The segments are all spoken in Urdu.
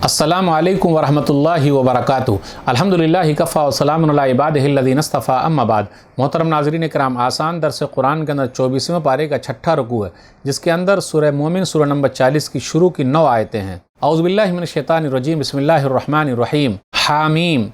السلام علیکم ورحمۃ اللہ وبرکاتہ۔ الحمدللہ کفا وسلام علی عبادہ الذین اصطفیٰ، اما بعد۔ محترم ناظرین کرام، آسان درس قرآن کے اندر 24ویں پارے کا 6واں رکوع ہے، جس کے اندر سورہ مومن سورہ نمبر 40 کی شروع کی 9 آیتیں ہیں۔ اعوذ باللہ من الشیطان الرجیم، بسم اللہ الرحمن الرحیم۔ حامیم۔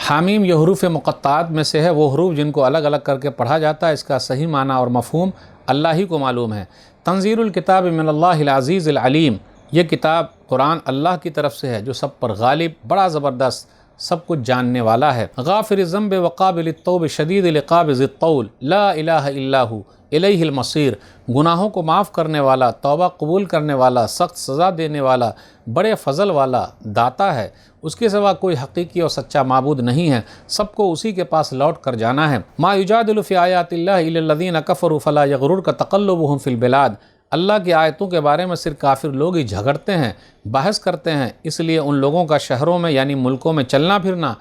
حامیم یہ حروف مقطعات میں سے ہے، وہ حروف جن کو الگ الگ کر کے پڑھا جاتا ہے۔ اس کا صحیح معنی اور مفہوم اللہ ہی کو معلوم ہے۔ تنزیل الکتاب من اللہ العزیز العلیم، یہ کتاب قرآن اللہ کی طرف سے ہے جو سب پر غالب، بڑا زبردست، سب کچھ جاننے والا ہے۔ غافر الذنب وقابل التوب شدید العقاب ذی الطول لا الہ الا ہو الیہ المصیر، گناہوں کو معاف کرنے والا، توبہ قبول کرنے والا، سخت سزا دینے والا، بڑے فضل والا داتا ہے، اس کے سوا کوئی حقیقی اور سچا معبود نہیں ہے، سب کو اسی کے پاس لوٹ کر جانا ہے۔ ما یجادل فی آیات اللہ الا الذین کفروا فلا یغررک تقلبهم فی البلاد، اللہ کی آیتوں کے بارے میں صرف کافر لوگ ہی جھگڑتے ہیں، بحث کرتے ہیں، اس لیے ان لوگوں کا شہروں میں یعنی ملکوں میں چلنا پھرنا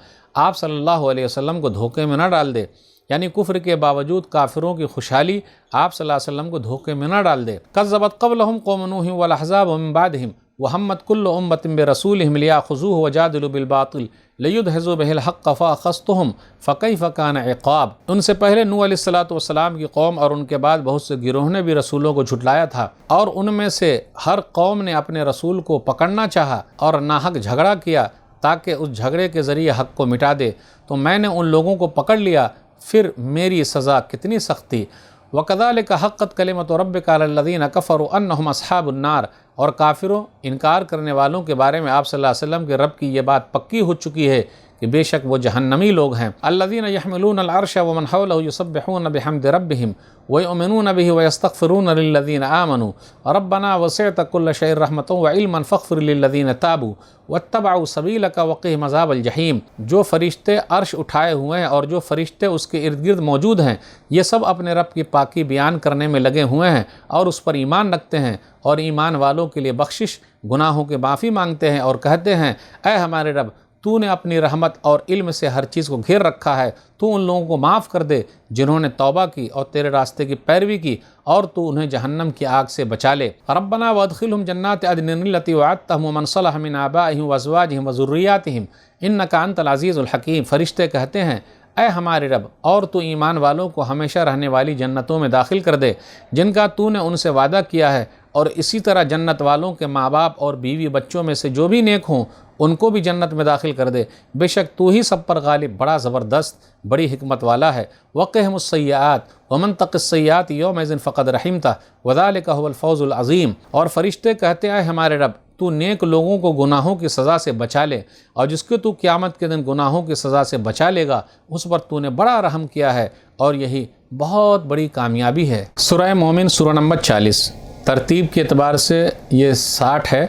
آپ صلی اللہ علیہ وسلم کو دھوکے میں نہ ڈال دے، یعنی کفر کے باوجود کافروں کی خوشحالی آپ صلی اللہ علیہ وسلم کو دھوکے میں نہ ڈال دے۔ کذبت قبلہم قوم نوح والاحزاب من بعدہم وہمت کل امۃ برسولہم لیاخذوہ وجادلوا بالباطل لیدحضوا بہ الحق فاخذتہم فکیف کان عقاب، ان سے پہلے نوح علیہ السلام کی قوم اور ان کے بعد بہت سے گروہ نے بھی رسولوں کو جھٹلایا تھا، اور ان میں سے ہر قوم نے اپنے رسول کو پکڑنا چاہا اور ناحق جھگڑا کیا تاکہ اس جھگڑے کے ذریعے حق کو مٹا دے، تو میں نے ان لوگوں کو پکڑ لیا، پھر میری سزا کتنی سخت تھی۔ وَكَذَلِكَ حَقَّتْ كَلِمَةُ رَبِّكَ عَلَى الَّذِينَ كَفَرُوا أَنَّهُمْ أَصْحَابُ النَّارِ، اور کافروں، انکار کرنے والوں کے بارے میں آپ صلی اللہ علیہ وسلم کے رب کی یہ بات پکی ہو چکی ہے کہ بے شک وہ جہنمی لوگ ہیں۔ الَّذِينَ يَحْمِلُونَ الْعَرْشَ وَمَنْ حَوْلَهُ يُسَبِّحُونَ بِحَمْدِ رَبِّهِمْ وَيُؤْمِنُونَ بِهِ وَيَسْتَغْفِرُونَ لِلَّذِينَ آمَنُوا رَبَّنَا وَسِعْتَ كُلَّ شَيْءٍ رَحْمَةً وَعِلْمًا فاغْفِرْ لِلَّذِينَ تَابُوا وَاتَّبَعُوا سَبِيلَكَ وَقِهِمْ عَذَابَ الْجَحِيمِ، جو فرشتے عرش اٹھائے ہوئے ہیں اور جو فرشتے اس کے ارد گرد موجود ہیں، یہ سب اپنے رب کی پاکی بیان کرنے میں لگے ہوئے ہیں اور اس پر ایمان رکھتے ہیں، اور ایمان والوں کے لیے بخشش، گناہوں کے معافی مانگتے ہیں، اور کہتے ہیں اے ہمارے رب، تو نے اپنی رحمت اور علم سے ہر چیز کو گھیر رکھا ہے، تو ان لوگوں کو معاف کر دے جنہوں نے توبہ کی اور تیرے راستے کی پیروی کی، اور تو انہیں جہنم کی آگ سے بچا لے۔ ربنا وادخلہم جنات عدن التی وعدتہم ومن صلح من آبائہم وازواجہم وذریاتہم انک انت العزیز الحکیم، فرشتے کہتے ہیں اے ہمارے رب، اور تو ایمان والوں کو ہمیشہ رہنے والی جنتوں میں داخل کر دے جن کا تو نے ان سے وعدہ کیا ہے، اور اسی طرح جنت والوں کے ماں باپ اور بیوی بچوں میں سے جو بھی نیک ہوں ان کو بھی جنت میں داخل کر دے، بے شک تو ہی سب پر غالب، بڑا زبردست، بڑی حکمت والا ہے۔ وقہم السیئات ومن تق السیئات یومئذ فقد رحمتہ وذلک هو الفوز العظیم، اور فرشتے کہتے ہیں اے ہمارے رب، تو نیک لوگوں کو گناہوں کی سزا سے بچا لے، اور جس کو تو قیامت کے دن گناہوں کی سزا سے بچا لے گا اس پر تو نے بڑا رحم کیا ہے، اور یہی بہت بڑی کامیابی ہے۔ سورہ مومن سورہ نمبر 40، ترتیب کے اعتبار سے یہ 60 ہے۔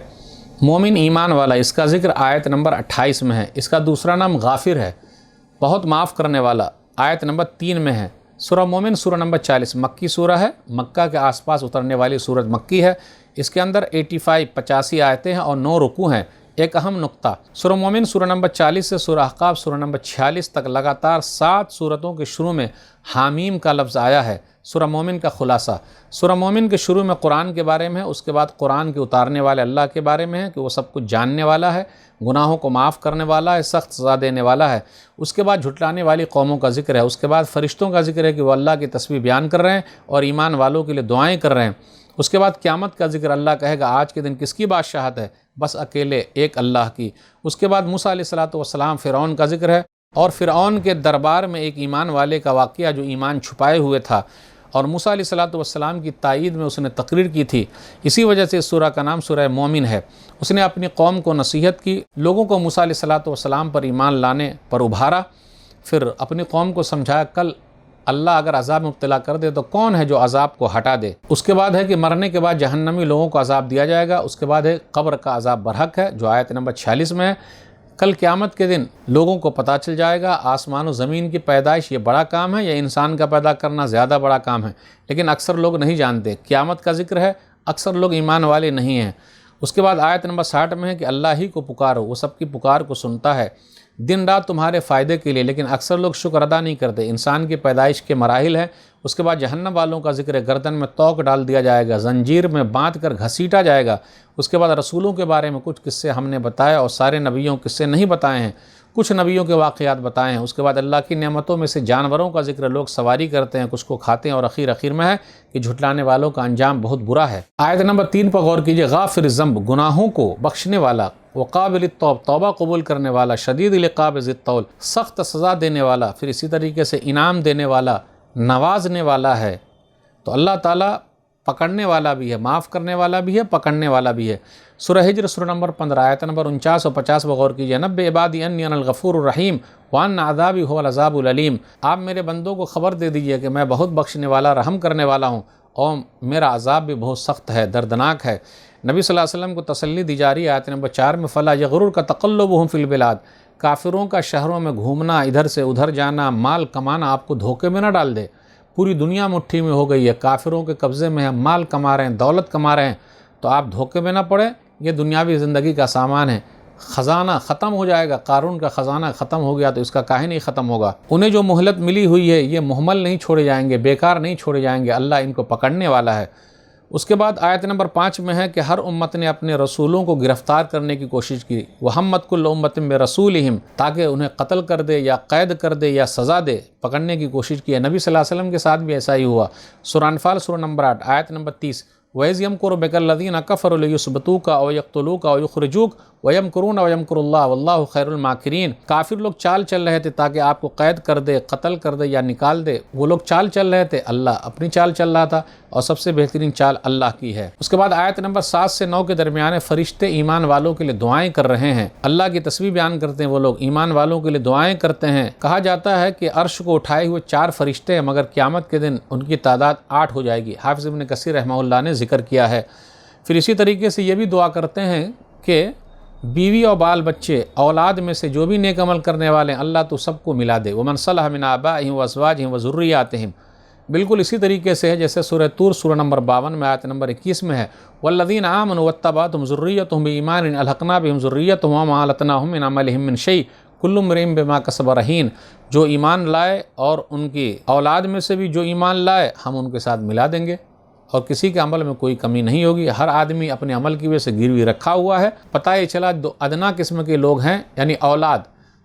مومن ایمان والا، اس کا ذکر آیت نمبر 28 میں ہے۔ اس کا دوسرا نام غافر ہے، بہت معاف کرنے والا، آیت نمبر 3 میں ہے۔ سورہ مومن سورہ نمبر 40 مکی سورہ ہے، مکہ کے آس پاس اترنے والی سورت مکی ہے۔ اس کے اندر 85 آیتیں ہیں اور 9 رکوع ہیں۔ ایک اہم نقطہ، سورہ مومن سورہ نمبر 40 سے سورہ احقاف سورہ نمبر 46 تک لگاتار 7 سورتوں کے شروع میں حامیم کا لفظ آیا ہے۔ سورہ مومن کا خلاصہ، سورہ مومن کے شروع میں قرآن کے بارے میں ہے، اس کے بعد قرآن کے اتارنے والے اللہ کے بارے میں ہے کہ وہ سب کچھ جاننے والا ہے، گناہوں کو معاف کرنے والا ہے، سخت سزا دینے والا ہے۔ اس کے بعد جھٹلانے والی قوموں کا ذکر ہے، اس کے بعد فرشتوں کا ذکر ہے کہ وہ اللہ کی تسبیح بیان کر رہے ہیں اور ایمان والوں کے لیے دعائیں کر رہے ہیں۔ اس کے بعد قیامت کا ذکر، اللہ کہے گا آج کے دن کس کی بادشاہت ہے، بس اکیلے ایک اللہ کی۔ اس کے بعد موسیٰ علیہ السلام فرعون کا ذکر ہے، اور فرعون کے دربار میں ایک ایمان والے کا واقعہ جو ایمان چھپائے ہوئے تھا، اور موسیٰ علیہ السلام کی تائید میں اس نے تقریر کی تھی، اسی وجہ سے اس سورہ کا نام سورہ مومن ہے۔ اس نے اپنی قوم کو نصیحت کی، لوگوں کو موسیٰ علیہ السلام پر ایمان لانے پر ابھارا، پھر اپنی قوم کو سمجھایا کل اللہ اگر عذاب میں مبتلا کر دے تو کون ہے جو عذاب کو ہٹا دے۔ اس کے بعد ہے کہ مرنے کے بعد جہنمی لوگوں کو عذاب دیا جائے گا۔ اس کے بعد ہے قبر کا عذاب برحق ہے جو آیت نمبر 46 میں ہے۔ کل قیامت کے دن لوگوں کو پتہ چل جائے گا آسمان و زمین کی پیدائش یہ بڑا کام ہے یا انسان کا پیدا کرنا زیادہ بڑا کام ہے، لیکن اکثر لوگ نہیں جانتے۔ قیامت کا ذکر ہے، اکثر لوگ ایمان والے نہیں ہیں۔ اس کے بعد آیت نمبر 60 میں ہے کہ اللہ ہی کو پکارو، وہ سب کی پکار کو سنتا ہے۔ دن رات تمہارے فائدے کے لیے، لیکن اکثر لوگ شکر ادا نہیں کرتے۔ انسان کی پیدائش کے مراحل ہیں، اس کے بعد جہنم والوں کا ذکر ہے، گردن میں توق ڈال دیا جائے گا، زنجیر میں باندھ کر گھسیٹا جائے گا۔ اس کے بعد رسولوں کے بارے میں کچھ قصے ہم نے بتائے اور سارے نبیوں قصے نہیں بتائے ہیں، کچھ نبیوں کے واقعات بتائے ہیں۔ اس کے بعد اللہ کی نعمتوں میں سے جانوروں کا ذکر، لوگ سواری کرتے ہیں، کچھ کو کھاتے ہیں، اور اخیر میں ہے کہ جھٹلانے والوں کا انجام بہت برا ہے۔ آیت نمبر 3 پر غور کیجئے، غافر الذنب، گناہوں کو بخشنے والا، وقابل التوب، توبہ قبول کرنے والا، شدید العقاب ذی الطول، سخت سزا دینے والا، پھر اسی طریقے سے انعام دینے والا، نوازنے والا ہے۔ تو اللہ تعالیٰ پکڑنے والا بھی ہے، معاف کرنے والا بھی ہے، پکڑنے والا بھی ہے۔ سورہ ہجر سورہ نمبر 15 آیت نمبر 49 اور 50 پر غور کیجئے، نبئ عبادی انی انا الغفور الرحیم وان عذابی هو العذاب العلیم، آپ میرے بندوں کو خبر دے دیجئے کہ میں بہت بخشنے والا، رحم کرنے والا ہوں، اور میرا عذاب بھی بہت سخت ہے، دردناک ہے۔ نبی صلی اللہ علیہ وسلم کو تسلی دی جا رہی ہے آیت نمبر 4 میں، فلا یغررک تقلبهم فی البلاد، کافروں کا شہروں میں گھومنا، ادھر سے ادھر جانا، مال کمانا آپ کو دھوکے میں نہ ڈال دے۔ پوری دنیا مٹھی میں ہو گئی ہے، کافروں کے قبضے میں ہے، مال کما رہے ہیں، دولت کما رہے ہیں، تو آپ دھوکے میں نہ پڑیں، یہ دنیاوی زندگی کا سامان ہے، خزانہ ختم ہو جائے گا۔ قارون کا خزانہ ختم ہو گیا تو اس کا کاہے نہیں ختم ہوگا؟ انہیں جو مہلت ملی ہوئی ہے یہ مہمل نہیں چھوڑے جائیں گے، بیکار نہیں چھوڑے جائیں گے، اللہ ان کو پکڑنے والا ہے۔ اس کے بعد آیت نمبر 5 میں ہے کہ ہر امت نے اپنے رسولوں کو گرفتار کرنے کی کوشش کی، وَحَمَّتْ كُلُّ أُمَّةٍ بِرَسُولِهِمْ، تاکہ انہیں قتل کر دے یا قید کر دے یا سزا دے، پکڑنے کی کوشش کی ہے۔ نبی صلی اللہ علیہ وسلم کے ساتھ بھی ایسا ہی ہوا۔ سورہ انفال سورہ نمبر 8 آیت نمبر 30، وَإِذْ يَمْكُرُ بِكَ الَّذِينَ كَفَرُوا لِيُثْبِتُوكَ أَوْ يَقْتُلُوكَ أَوْ يُخْرِجُوكَ وَيَمْكُرُونَ وَيَمْكُرُ اللَّهُ وَاللَّهُ خَيْرُ الْمَاكِرِينَ، کافر لوگ چال چل رہے تھے تاکہ آپ کو قید کر دے، قتل کر دے یا نکال دے، وہ لوگ چال چل رہے تھے، اللہ اپنی چال چل رہا تھا، اور سب سے بہترین چال اللہ کی ہے۔ اس کے بعد آیت نمبر 7 سے 9 کے درمیان فرشتے ایمان والوں کے لیے دعائیں کر رہے ہیں، اللہ کی تسبیح بیان کرتے ہیں، وہ لوگ ایمان والوں کے لیے دعائیں کرتے ہیں۔ کہا جاتا ہے کہ عرش کو اٹھائے ہوئے 4 فرشتے ہیں، مگر قیامت کے دن ان کی تعداد 8 ہو جائے گی، حافظ ابن کثیر رحمہ اللہ نے ذکر کیا ہے۔ پھر اسی طریقے سے یہ بھی دعا کرتے ہیں کہ بیوی اور بال بچے، اولاد میں سے جو بھی نیک عمل کرنے والے ہیں، اللہ تو سب کو ملا دے، وَمَنْ صَلَحَ مِنْ آبَائِهِمْ وَأَزْوَاجِهِمْ وَذُرِّيَّاتِهِمْ، بالکل اسی طریقے سے ہے جیسے سورہ طور سورہ نمبر 52 میں آیت نمبر 21 میں ہے، وَالَّذِينَ آمَنُوا وَاتَّبَعَتْهُمْ ذُرِّيَّتُهُم بِإِيمَانٍ أَلْحَقْنَا بِهِمْ ذُرِّيَّتَهُمْ وَمَا أَلَتْنَاهُم مِّنْ عَمَلِهِم مِّن شَيْءٍ كُلُّ امْرِئٍ بِمَا كَسَبَ رَهِينٌ، جو ایمان لائے اور ان کی اولاد میں سے بھی جو ایمان لائے ہم ان کے ساتھ ملا دیں گے، اور کسی کے عمل میں کوئی کمی نہیں ہوگی۔ ہر آدمی اپنے عمل کی وجہ سے گروی رکھا ہوا ہے۔ پتہ یہ چلا دو ادنا قسم کے لوگ ہیں یعنی اولاد،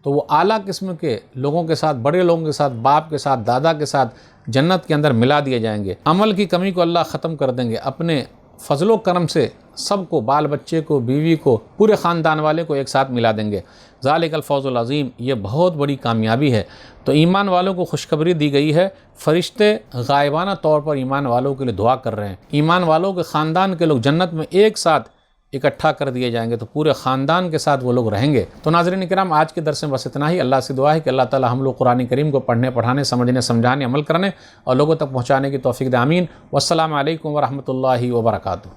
تو وہ اعلیٰ قسم کے لوگوں کے ساتھ، بڑے لوگوں کے ساتھ، باپ کے ساتھ، دادا کے ساتھ جنت کے اندر ملا دیے جائیں گے۔ عمل کی کمی کو اللہ ختم کر دیں گے، اپنے فضل و کرم سے سب کو، بال بچے کو، بیوی کو، پورے خاندان والے کو ایک ساتھ ملا دیں گے۔ ذالک الفوز العظیم، یہ بہت بڑی کامیابی ہے۔ تو ایمان والوں کو خوشخبری دی گئی ہے، فرشتے غائبانہ طور پر ایمان والوں کے لیے دعا کر رہے ہیں۔ ایمان والوں کے خاندان کے لوگ جنت میں ایک ساتھ اکٹھا کر دیے جائیں گے، تو پورے خاندان کے ساتھ وہ لوگ رہیں گے۔ تو ناظرین کرام، آج کے درس میں بس اتنا ہی۔ اللہ سے دعا ہے کہ اللہ تعالی ہم لوگ قرآن کریم کو پڑھنے، پڑھانے، سمجھنے، سمجھانے، عمل کرنے اور لوگوں تک پہنچانے کی توفیق دے، آمین۔ والسلام علیکم ورحمۃ اللہ وبرکاتہ۔